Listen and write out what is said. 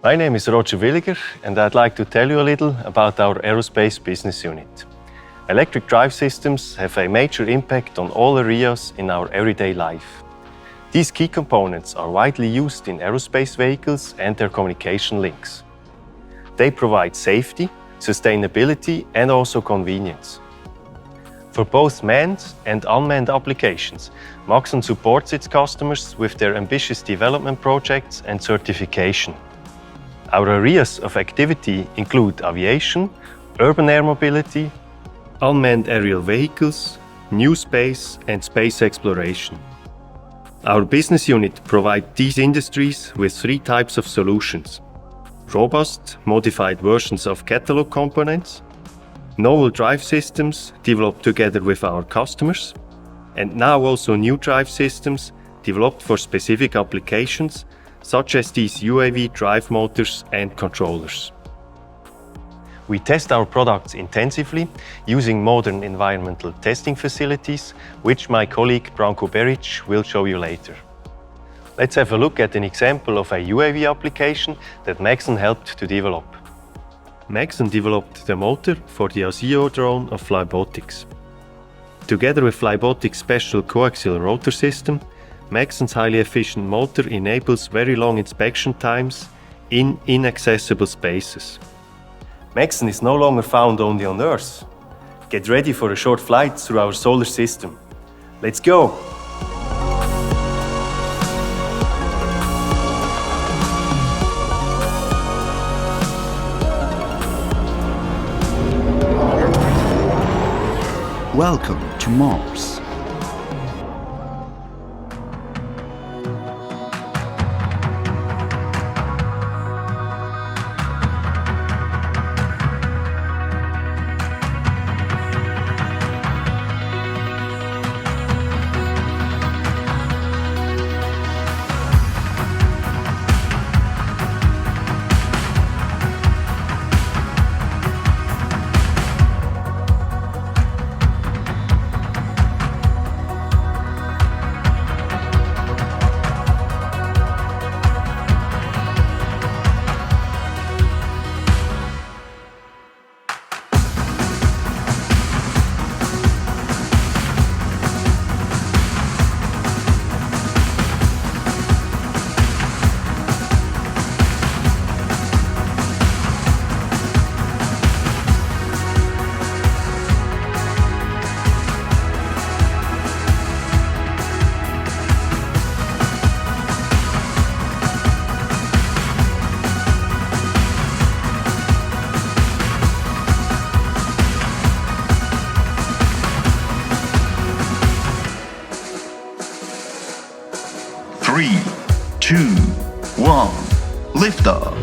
My name is Roger Williger, and I'd like to tell you a little about our aerospace business unit. Electric drive systems have a major impact on all areas in our everyday life. These key components are widely used in aerospace vehicles and their communication links. They provide safety, sustainability, and also convenience. For both manned and unmanned applications, Maxon supports its customers with their ambitious development projects and certification. Our areas of activity include aviation, urban air mobility, unmanned aerial vehicles, new space, and space exploration. Our business unit provides these industries with three types of solutions: robust, modified versions of catalog components, novel drive systems developed together with our customers, and now also new drive systems developed for specific applications, such as these UAV drive motors and controllers. We test our products intensively using modern environmental testing facilities, which my colleague Branko Beric will show you later. Let's have a look at an example of a UAV application that Maxon helped to develop. Maxon developed the motor for the Asio drone of Flybotics. Together with Flybotics' special coaxial rotor system, Maxon's highly efficient motor enables very long inspection times in inaccessible spaces. Maxon is no longer found only on Earth. Get ready for a short flight through our solar system. Let's go! Welcome to Mars. Three, two, one, lift off.